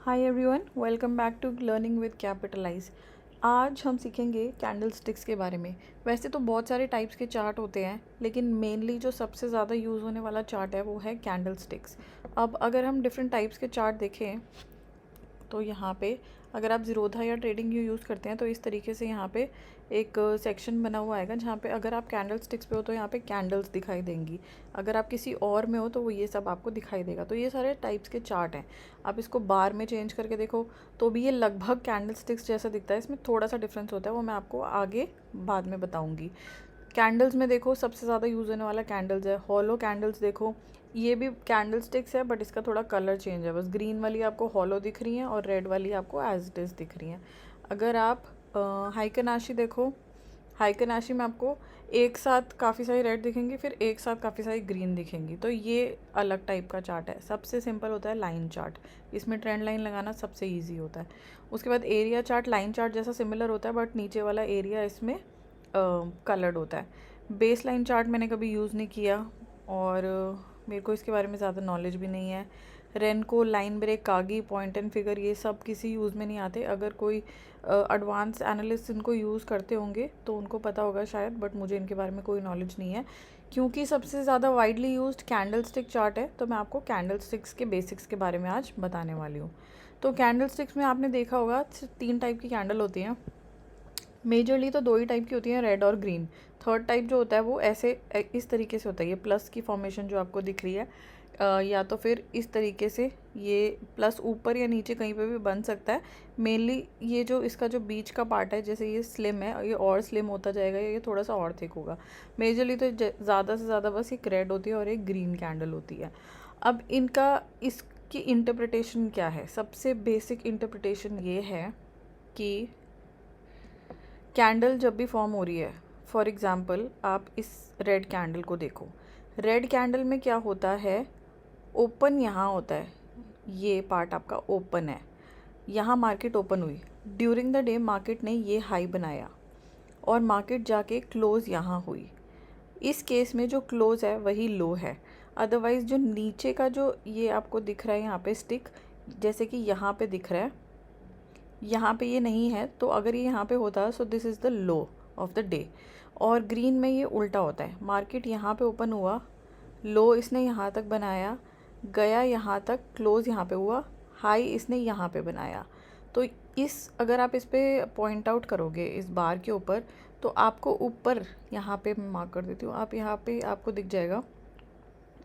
Hi everyone, welcome back to learning with Capitalize. आज हम सीखेंगे कैंडल स्टिक्स के बारे में। वैसे तो बहुत सारे टाइप्स के चार्ट होते हैं, लेकिन मेनली जो सबसे ज़्यादा यूज़ होने वाला चार्ट है वो है कैंडल स्टिक्स। अब अगर हम डिफरेंट टाइप्स के चार्ट देखें तो यहाँ पे अगर आप ज़ीरोधा या ट्रेडिंग व्यू यूज़ करते हैं तो इस तरीके से यहाँ पे एक सेक्शन बना हुआ आएगा, जहाँ पे अगर आप कैंडल स्टिक्स पे हो तो यहाँ पे कैंडल्स दिखाई देंगी। अगर आप किसी और में हो तो वो ये सब आपको दिखाई देगा। तो ये सारे टाइप्स के चार्ट हैं। आप इसको बार में चेंज करके देखो तो भी ये लगभग कैंडल स्टिक्स जैसा दिखता है। इसमें थोड़ा सा डिफरेंस होता है, वो मैं आपको आगे बाद में बताऊँगी। कैंडल्स में देखो सबसे ज़्यादा यूज़ होने वाला कैंडल्स है। हॉलो कैंडल्स देखो, ये भी कैंडल स्टिक्स है बट इसका थोड़ा कलर चेंज है। बस ग्रीन वाली आपको हॉलो दिख रही हैं और रेड वाली आपको एज इट इज़ दिख रही हैं। अगर आप हाइकनाशी देखो, हाइकनाशी में आपको एक साथ काफ़ी सारी रेड दिखेंगी, फिर एक साथ काफ़ी सारी ग्रीन दिखेंगी। तो ये अलग टाइप का चार्ट है। सबसे सिंपल होता है लाइन चार्ट, इसमें ट्रेंड लाइन लगाना सबसे ईजी होता है। उसके बाद एरिया चार्ट लाइन चार्ट जैसा सिमिलर होता है, बट नीचे वाला एरिया इसमें कलर्ड होता है। बेस लाइन चार्ट मैंने कभी यूज़ नहीं किया और मेरे को इसके बारे में ज़्यादा नॉलेज भी नहीं है। Renko, line break, Kagi, point and figure ये सब किसी यूज़ में नहीं आते। अगर कोई एडवांस एनालिस्ट इनको यूज़ करते होंगे तो उनको पता होगा शायद, बट मुझे इनके बारे में कोई नॉलेज नहीं है। क्योंकि सबसे ज़्यादा widely used candle stick chart है, तो मैं आपको कैंडल स्टिक्स के बेसिक्स के बारे में आज बताने वाली हूँ। तो कैंडल स्टिक्स में आपने देखा होगा 3 टाइप की कैंडल होती हैं। मेजरली तो 2 ही टाइप की होती हैं, रेड और ग्रीन। थर्ड टाइप जो होता है वो ऐसे इस तरीके से होता है। ये प्लस की फॉर्मेशन जो आपको दिख रही है, या तो फिर इस तरीके से ये प्लस ऊपर या नीचे कहीं पे भी बन सकता है। मेनली ये जो इसका जो बीच का पार्ट है, जैसे ये स्लिम है, ये और स्लिम होता जाएगा, ये थोड़ा सा और थिक होगा। मेजरली तो ज़्यादा से ज़्यादा बस एक रेड होती है और एक ग्रीन कैंडल होती है। अब इनका इसकी इंटरप्रिटेशन क्या है? सबसे बेसिक इंटरप्रिटेशन ये है कि कैंडल जब भी फॉर्म हो रही है, फॉर एग्ज़ाम्पल आप इस रेड कैंडल को देखो। रेड कैंडल में क्या होता है, ओपन यहाँ होता है, ये पार्ट आपका ओपन है। यहाँ मार्केट ओपन हुई, ड्यूरिंग द डे मार्केट ने ये हाई बनाया और मार्केट जाके क्लोज़ यहाँ हुई। इस केस में जो क्लोज़ है वही लो है। अदरवाइज़ जो नीचे का जो ये आपको दिख रहा है यहाँ पे स्टिक, जैसे कि यहाँ पे दिख रहा है, यहाँ पे ये नहीं है, तो अगर ये यहाँ पे होता so this is the low of the day. और ग्रीन में ये उल्टा होता है, मार्केट यहाँ पे ओपन हुआ, लो इसने यहाँ तक बनाया, गया यहाँ तक, क्लोज़ यहाँ पे हुआ, हाई इसने यहाँ पे बनाया। तो इस अगर आप इस पर पॉइंट आउट करोगे इस बार के ऊपर, तो आपको ऊपर यहाँ पे मैं मार्क कर देती हूँ, आप यहाँ पे आपको दिख जाएगा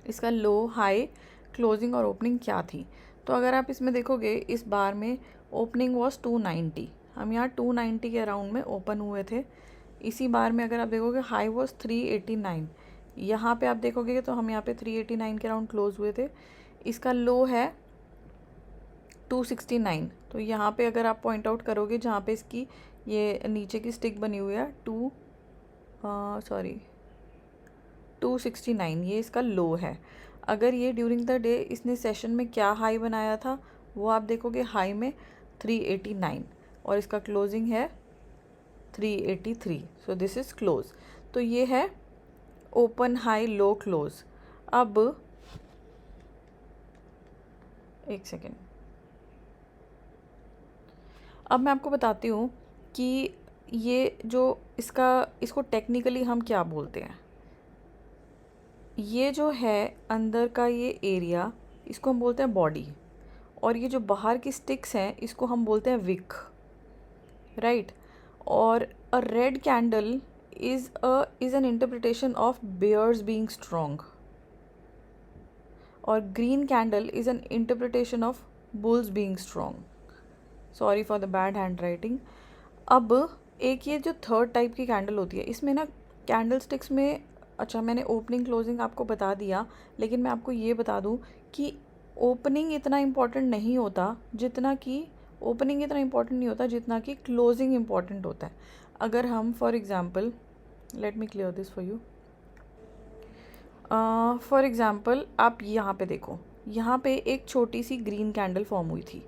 इसका लो, हाई, क्लोजिंग और ओपनिंग क्या थी। तो अगर आप इसमें देखोगे, इस बार में ओपनिंग वॉज 290, हम यहाँ 290 के अराउंड में ओपन हुए थे। इसी बार में अगर आप देखोगे हाई वॉज 389, यहाँ पे आप देखोगे तो हम यहाँ पे 389 के अराउंड क्लोज हुए थे। इसका लो है 269, तो यहाँ पे अगर आप पॉइंट आउट करोगे जहाँ पे इसकी ये नीचे की स्टिक बनी हुई है 269, ये इसका लो है। अगर ये ड्यूरिंग द डे इसने सेशन में क्या हाई बनाया था वो आप देखोगे, हाई में 389 और इसका क्लोजिंग है 383, सो दिस इज़ क्लोज। तो ये है ओपन, हाई, लो, क्लोज। अब एक सेकेंड, अब मैं आपको बताती हूँ कि ये जो इसको टेक्निकली हम क्या बोलते हैं। ये जो है अंदर का ये एरिया, इसको हम बोलते हैं बॉडी, और ये जो बाहर की स्टिक्स हैं इसको हम बोलते हैं विक, राइट। और a red candle is an interpretation of bears being strong, और green candle is an interpretation of bulls being strong. Sorry for the bad handwriting. अब एक ये जो थर्ड टाइप की कैंडल होती है, इसमें ना कैंडल स्टिक्स में, अच्छा मैंने ओपनिंग क्लोजिंग आपको बता दिया, लेकिन मैं आपको ये बता दूं कि ओपनिंग इतना इम्पॉर्टेंट नहीं होता जितना कि क्लोजिंग इम्पॉर्टेंट होता है। अगर हम for example, let me clear this for you. For example आप यहाँ पे देखो, यहाँ पे एक छोटी सी ग्रीन कैंडल फॉर्म हुई थी।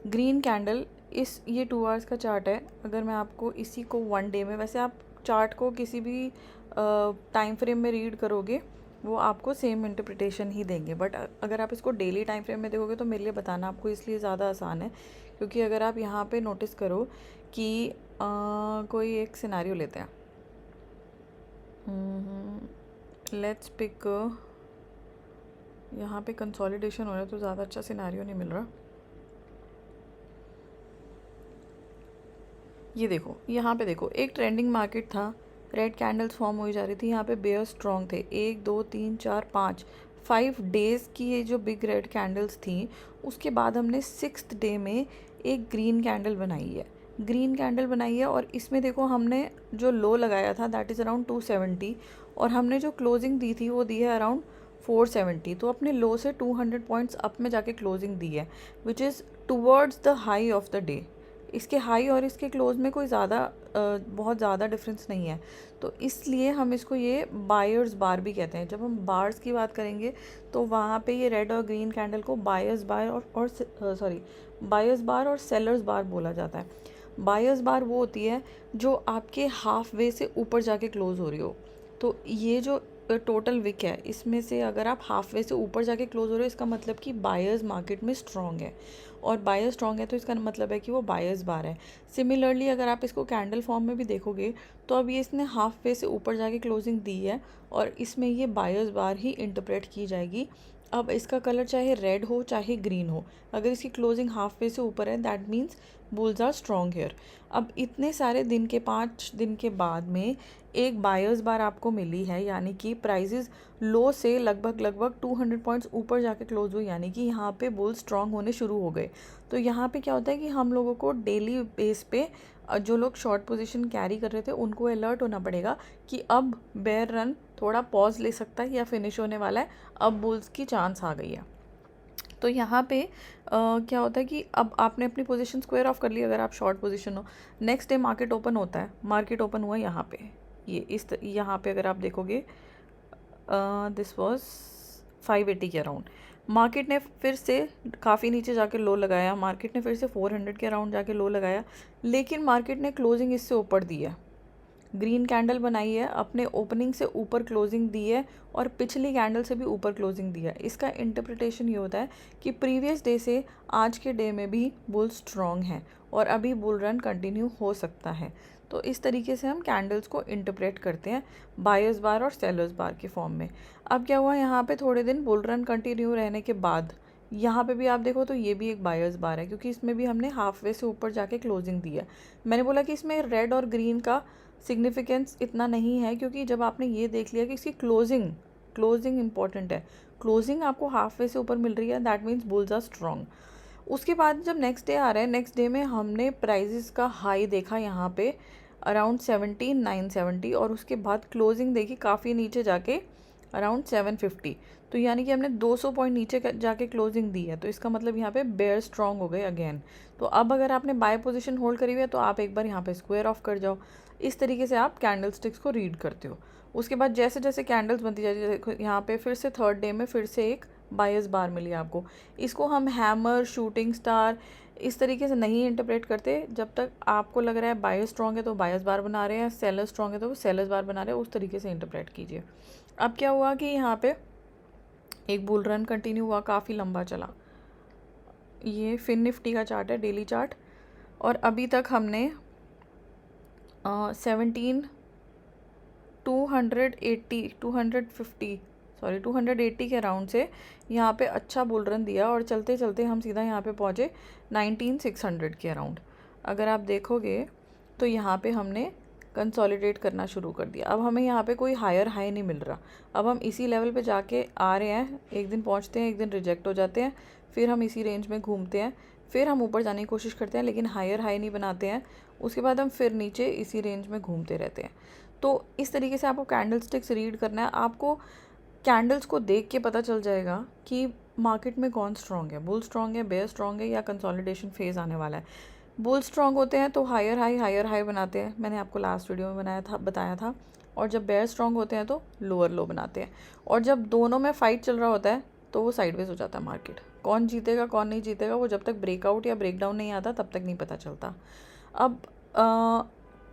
ग्रीन कैंडल ये 2 आवर्स का चार्ट है। अगर मैं आपको इसी को 1 डे में, वैसे आप चार्ट को किसी भी टाइम फ्रेम में रीड करोगे वो आपको सेम इंटरप्रिटेशन ही देंगे। बट अगर आप इसको डेली टाइम फ्रेम में देखोगे तो मेरे लिए बताना आपको इसलिए ज़्यादा आसान है, क्योंकि अगर आप यहाँ पे नोटिस करो कि कोई एक सिनेरियो लेते हैं, लेट्स पिक, यहाँ पे कंसोलिडेशन हो रहा है तो ज़्यादा अच्छा सिनेरियो नहीं मिल रहा। ये देखो, यहाँ पे देखो एक ट्रेंडिंग मार्केट था, रेड कैंडल्स फॉर्म हो जा रही थी, यहाँ पे बेयर स्ट्रॉन्ग थे, 1 2 3 4 5 5 डेज़ की ये जो बिग रेड कैंडल्स थी। उसके बाद हमने 6th डे में एक ग्रीन कैंडल बनाई है, ग्रीन कैंडल बनाई है, और इसमें देखो हमने जो लो लगाया था दैट इज़ अराउंड 270, और हमने जो क्लोजिंग दी थी वो दी है अराउंड 470। तो अपने लो से 200 पॉइंट्स अप में जाके क्लोजिंग दी है, which is towards the high of the day. इसके हाई और इसके क्लोज में कोई बहुत ज़्यादा डिफरेंस नहीं है, तो इसलिए हम इसको ये बायर्स बार भी कहते हैं। जब हम बार्स की बात करेंगे तो वहाँ पे ये रेड और ग्रीन कैंडल को बायर्स बार बायर्स बार और सेलर्स बार बोला जाता है। बायर्स बार वो होती है जो आपके हाफ वे से ऊपर जाके क्लोज हो रही हो। तो ये जो टोटल विक है इसमें से अगर आप हाफ वे से ऊपर जाके क्लोज हो रहे हो, इसका मतलब कि बायर्स मार्केट में स्ट्रॉन्ग है, और बायर्स स्ट्रॉन्ग है तो इसका मतलब है कि वो बायर्स बार है। सिमिलरली अगर आप इसको कैंडल फॉर्म में भी देखोगे तो अब ये इसने हाफ वे से ऊपर जाके क्लोजिंग दी है, और इसमें ये बायर्स बार ही इंटरप्रेट की जाएगी। अब इसका कलर चाहे रेड हो चाहे ग्रीन हो, अगर इसकी क्लोजिंग हाफ वे से ऊपर है that means bulls are strong here. अब इतने सारे दिन के 5 दिन के बाद में एक बायर्स बार आपको मिली है, यानी कि प्राइजेस लो से लगभग 200 पॉइंट्स ऊपर जाके क्लोज हुई, यानी कि यहाँ पे बुल स्ट्रॉन्ग होने शुरू हो गए। तो यहाँ पे क्या होता है कि हम लोगों को डेली बेस पे जो लोग शॉर्ट पोजीशन कैरी कर रहे थे उनको अलर्ट होना पड़ेगा कि अब बेयर रन थोड़ा पॉज ले सकता है या फिनिश होने वाला है, अब बुल्स की चांस आ गई है। तो यहाँ पे क्या होता है कि अब आपने अपनी पोजीशन स्क्वायर ऑफ कर ली अगर आप शॉर्ट पोजीशन हो। नेक्स्ट डे मार्केट ओपन होता है, मार्केट ओपन हुआ यहाँ पे, ये यहाँ पे अगर आप देखोगे दिस वाज 580 के अराउंड। मार्केट ने फिर से काफ़ी नीचे जाके लो लगाया, मार्केट ने फिर से 400 के अराउंड जाके लो लगाया, लेकिन मार्केट ने क्लोजिंग इससे ऊपर दी है, ग्रीन कैंडल बनाई है, अपने ओपनिंग से ऊपर क्लोजिंग दी है, और पिछली कैंडल से भी ऊपर क्लोजिंग दी है। इसका इंटरप्रिटेशन ये होता है कि प्रीवियस डे से आज के डे में भी बुल स्ट्रॉन्ग है और अभी बुल रन कंटिन्यू हो सकता है। तो इस तरीके से हम कैंडल्स को इंटरप्रेट करते हैं बायर्स बार और सेलर्स बार के फॉर्म में। अब क्या हुआ, यहाँ पे थोड़े दिन बुल रन कंटिन्यू रहने के बाद यहाँ पे भी आप देखो तो ये भी एक बायर्स बार है, क्योंकि इसमें भी हमने हाफ वे से ऊपर जाके क्लोजिंग दी है। मैंने बोला कि इसमें रेड और ग्रीन का सिग्निफिकेंस इतना नहीं है, क्योंकि जब आपने ये देख लिया कि इसकी क्लोजिंग इंपॉर्टेंट है, क्लोजिंग आपको हाफ वे से ऊपर मिल रही है that means bulls are strong. उसके बाद जब नेक्स्ट डे आ रहा है, नेक्स्ट डे में हमने प्राइजेस का हाई देखा यहाँ पे अराउंड 17,970, और उसके बाद क्लोजिंग देखी काफ़ी नीचे जाके अराउंड 750। तो यानी कि हमने 200 पॉइंट नीचे जाके क्लोजिंग दी है, तो इसका मतलब यहाँ पे बेयर स्ट्रॉन्ग हो गए अगेन। तो अब अगर आपने बाय पोजीशन होल्ड करी हुई है तो आप एक बार यहाँ पे स्क्वायर ऑफ कर जाओ। इस तरीके से आप कैंडल स्टिक्स को रीड करते हो। उसके बाद जैसे जैसे कैंडल्स बनती जाती है, देखो यहाँ पे फिर से 3rd डे में फिर से एक बायर्स बार मिली आपको। इसको हम हैमर, शूटिंग स्टार इस तरीके से नहीं इंटरप्रेट करते। जब तक आपको लग रहा है बायर स्ट्रॉन्ग है तो बायर्स बार बना रहे हैं, सेलर स्ट्रॉन्ग है तो वो सेलर्स बार बना रहे हैं, उस तरीके से इंटरप्रेट कीजिए। अब क्या हुआ कि यहाँ पे एक बुल रन कंटिन्यू हुआ, काफ़ी लंबा चला। ये फिन निफ्टी का चार्ट है, डेली चार्ट, और अभी तक हमने 280 के अराउंड से यहाँ पे अच्छा बुल रन दिया, और चलते चलते हम सीधा यहाँ पे पहुँचे 19,600 के अराउंड। अगर आप देखोगे तो यहाँ पे हमने कंसोलिडेट करना शुरू कर दिया। अब हमें यहाँ पे कोई हायर हाई नहीं मिल रहा, अब हम इसी लेवल पे जाके आ रहे हैं, एक दिन पहुँचते हैं, एक दिन रिजेक्ट हो जाते हैं, फिर हम इसी रेंज में घूमते हैं, फिर हम ऊपर जाने की कोशिश करते हैं लेकिन हायर हाई नहीं बनाते हैं, उसके बाद हम फिर नीचे इसी रेंज में घूमते रहते हैं। तो इस तरीके से आपको कैंडल स्टिक्स रीड करना है। आपको कैंडल्स को देख के पता चल जाएगा कि मार्केट में कौन स्ट्रॉन्ग है, बुल स्ट्रॉन्ग है, बेयर स्ट्रॉन्ग है, या कंसोलिडेशन फेज आने वाला है। बुल स्ट्रॉन्ग होते हैं तो हायर हाई बनाते हैं, मैंने आपको लास्ट वीडियो में बताया था। और जब बेयर स्ट्रॉन्ग होते हैं तो लोअर लो बनाते हैं, और जब दोनों में फाइट चल रहा होता है तो वो साइडवेज हो जाता है मार्केट। कौन जीतेगा कौन नहीं जीतेगा वो जब तक ब्रेकआउट या ब्रेकडाउन नहीं आता तब तक नहीं पता चलता। अब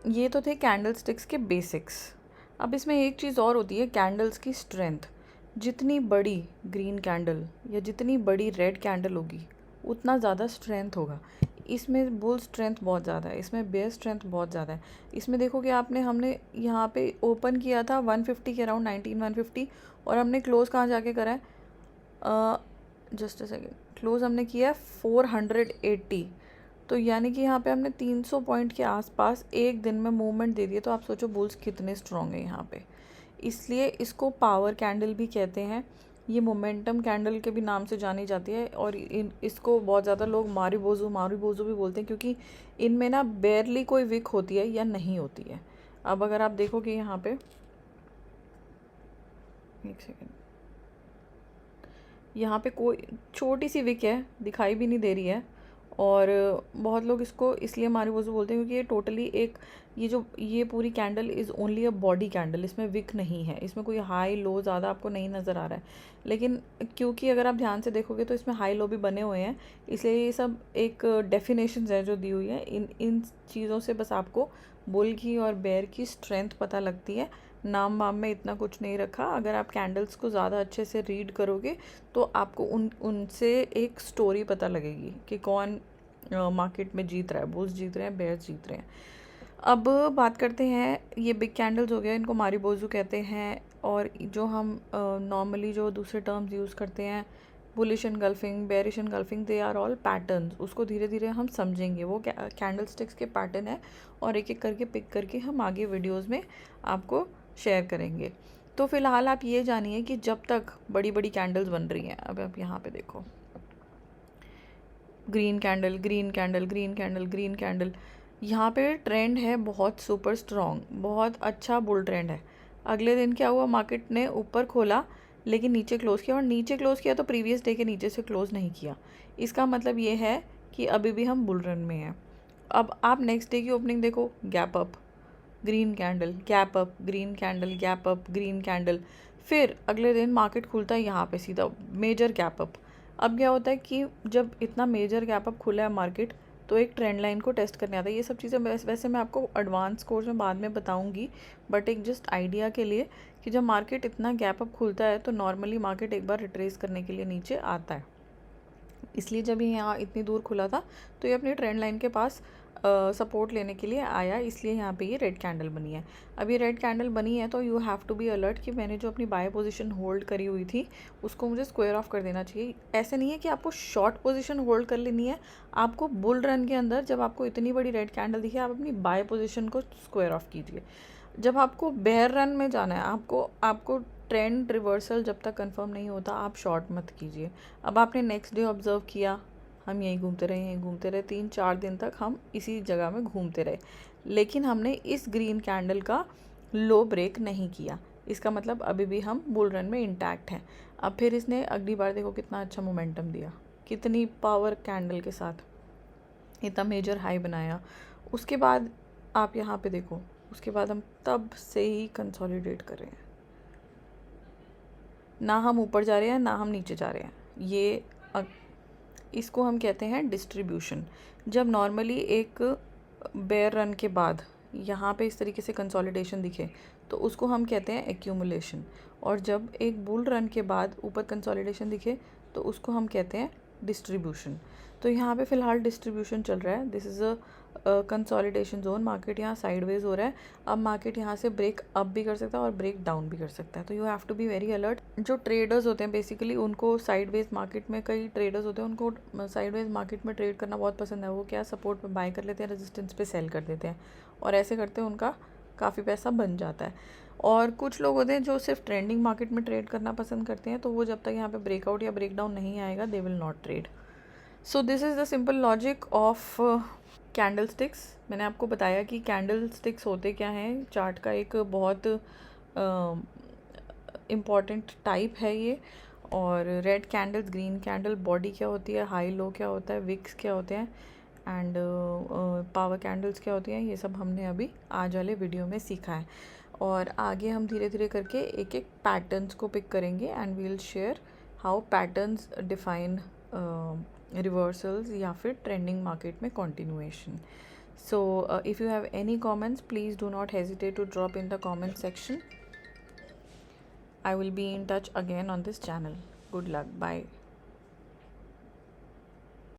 ये तो थे कैंडल स्टिक्स के बेसिक्स। अब इसमें एक चीज़ और होती है, कैंडल्स की स्ट्रेंथ। जितनी बड़ी ग्रीन कैंडल या जितनी बड़ी रेड कैंडल होगी उतना ज़्यादा स्ट्रेंथ होगा। इसमें बुल स्ट्रेंथ बहुत ज़्यादा है, इसमें बेयर स्ट्रेंथ बहुत ज़्यादा है। इसमें देखोगे आपने, हमने यहाँ पे ओपन किया था 150 के अराउंड, 15150, और हमने क्लोज़ कहाँ जाके करा है, जस्ट अ सेकेंड, क्लोज़ हमने किया है 480। तो यानी कि यहाँ पे हमने 300 पॉइंट के आसपास एक दिन में मूवमेंट दे दिए। तो आप सोचो बुल्स कितने स्ट्रॉन्ग हैं यहाँ पे। इसलिए इसको पावर कैंडल भी कहते हैं। ये मोमेंटम कैंडल के भी नाम से जानी जाती है, और इसको बहुत ज़्यादा लोग मारूबोजू भी बोलते हैं, क्योंकि इनमें ना बेयरली कोई विक होती है या नहीं होती है। अब अगर आप देखोगे यहाँ पे, एक सेकेंड, यहाँ पे कोई छोटी सी विक है, दिखाई भी नहीं दे रही है, और बहुत लोग इसको इसलिए मारूबोजू बोलते हैं क्योंकि ये टोटली एक, ये पूरी candle is only a body candle, इसमें विक नहीं है, इसमें कोई हाई लो ज़्यादा आपको नहीं नज़र आ रहा है। लेकिन क्योंकि अगर आप ध्यान से देखोगे तो इसमें हाई लो भी बने हुए हैं, इसलिए ये सब एक डेफिनेशंस है जो दी हुई है। इन चीज़ों से बस आपको बुल की और बेयर की स्ट्रेंथ पता लगती है। नाम वाम में इतना कुछ नहीं रखा। अगर आप कैंडल्स को ज़्यादा अच्छे से रीड करोगे तो आपको उनसे एक स्टोरी पता लगेगी कि कौन मार्केट में जीत रहा है, बुल्स जीत रहे हैं, बेयर्स जीत रहे हैं। अब बात करते हैं, ये बिग कैंडल्स हो गया, इनको मारीबोजू कहते हैं। और जो हम नॉर्मली जो दूसरे टर्म्स यूज़ करते हैं, bullish engulfing, bearish engulfing, they are all patterns. उसको धीरे धीरे हम समझेंगे, वो कैंडल स्टिक्स के पैटर्न है, और एक एक करके पिक करके हम आगे वीडियोज़ में आपको शेयर करेंगे। तो फ़िलहाल आप ये जानिए कि जब तक बड़ी बड़ी कैंडल्स बन रही हैं, अब आप यहाँ पे देखो, green candle, green candle, green candle, green candle, यहाँ पे ट्रेंड है बहुत सुपर स्ट्रॉन्ग, बहुत अच्छा बुल ट्रेंड है। अगले दिन क्या हुआ, मार्केट ने ऊपर खोला लेकिन नीचे क्लोज़ किया, और नीचे क्लोज़ किया तो प्रीवियस डे के नीचे से क्लोज़ नहीं किया। इसका मतलब ये है कि अभी भी हम बुल रन में हैं। अब आप नेक्स्ट डे की ओपनिंग देखो, gap up, green candle, gap up, green candle, gap up, green candle, फिर अगले दिन मार्केट खुलता है यहाँ पे सीधा मेजर गैप अप। अब क्या होता है कि जब इतना मेजर गैप अप खुला है मार्केट, तो एक ट्रेंड लाइन को टेस्ट करने आता है। ये सब चीज़ें वैसे मैं आपको एडवांस कोर्स में बाद में बताऊंगी, बट एक जस्ट आइडिया के लिए कि जब मार्केट इतना गैप अप खुलता है तो नॉर्मली मार्केट एक बार रिट्रेस करने के लिए नीचे आता है। इसलिए जब ये यहाँ इतनी दूर खुला था तो ये अपनी ट्रेंड लाइन के पास सपोर्ट लेने के लिए आया, इसलिए यहाँ पे ये रेड कैंडल बनी है। अब ये रेड कैंडल बनी है तो you have to be alert कि मैंने जो अपनी बाय पोजीशन होल्ड करी हुई थी उसको मुझे स्क्वायर ऑफ कर देना चाहिए। ऐसे नहीं है कि आपको शॉर्ट पोजीशन होल्ड कर लेनी है, आपको बुल रन के अंदर जब आपको इतनी बड़ी रेड कैंडल दिखे, आप अपनी बाय पोजीशन को स्क्वायर ऑफ कीजिए। जब आपको बेयर रन में जाना है, आपको ट्रेंड रिवर्सल जब तक कंफर्म नहीं होता आप शॉर्ट मत कीजिए। अब आपने नेक्स्ट डे ऑब्जर्व किया, हम यहीं घूमते रहे 3-4 दिन तक हम इसी जगह में घूमते रहे, लेकिन हमने इस ग्रीन कैंडल का लो ब्रेक नहीं किया। इसका मतलब अभी भी हम बुल रन में इंटैक्ट हैं। अब फिर इसने अगली बार देखो कितना अच्छा मोमेंटम दिया, कितनी पावर कैंडल के साथ इतना मेजर हाई बनाया। उसके बाद आप यहाँ पे देखो, उसके बाद हम तब से ही कंसोलिडेट कर रहे हैं, ना हम ऊपर जा रहे हैं ना हम नीचे जा रहे हैं। इसको हम कहते हैं डिस्ट्रीब्यूशन। जब नॉर्मली एक बेयर रन के बाद यहाँ पे इस तरीके से कंसोलिडेशन दिखे तो उसको हम कहते हैं एक्यूमुलेशन, और जब एक बुल रन के बाद ऊपर कंसोलिडेशन दिखे तो उसको हम कहते हैं डिस्ट्रीब्यूशन। तो यहाँ पे फ़िलहाल डिस्ट्रीब्यूशन चल रहा है, this is a consolidation zone. Market यहाँ साइडवेज हो रहा है, अब मार्केट यहाँ से ब्रेक अप भी कर सकता है और ब्रेक डाउन भी कर सकता है। तो you have to be very alert. जो ट्रेडर्स होते हैं बेसिकली उनको साइडवेज मार्केट में, कई ट्रेडर्स होते हैं उनको साइडवेज मार्केट में ट्रेड करना बहुत पसंद है। वो क्या, सपोर्ट पे बाय कर लेते हैं, रेजिस्टेंस पे सेल कर देते हैं, और ऐसे करते हैं उनका काफ़ी पैसा बन जाता है। और कुछ लोग होते हैं जो सिर्फ ट्रेंडिंग मार्केट में ट्रेड करना पसंद करते हैं, तो वो जब तक यहाँ पे ब्रेकआउट या ब्रेकडाउन नहीं आएगा they will not trade. So this is the simple logic of candle sticks. मैंने आपको बताया कि कैंडल स्टिक्स होते क्या हैं, चार्ट का एक बहुत इम्पॉर्टेंट टाइप है ये। और red candles, green candle, body क्या होती है, हाई लो क्या होता है, विक्स क्या होते हैं, एंड पावर कैंडल्स क्या होती हैं, ये सब हमने अभी आज वाले वीडियो में सीखा है। और आगे हम धीरे धीरे करके एक एक पैटर्न्स को पिक करेंगे, and we will share how patterns define reversals या फिर ट्रेंडिंग मार्केट में continuation. So if you have any comments please do not hesitate to drop in the comment section. I will be in touch again on this channel. Good luck. Bye.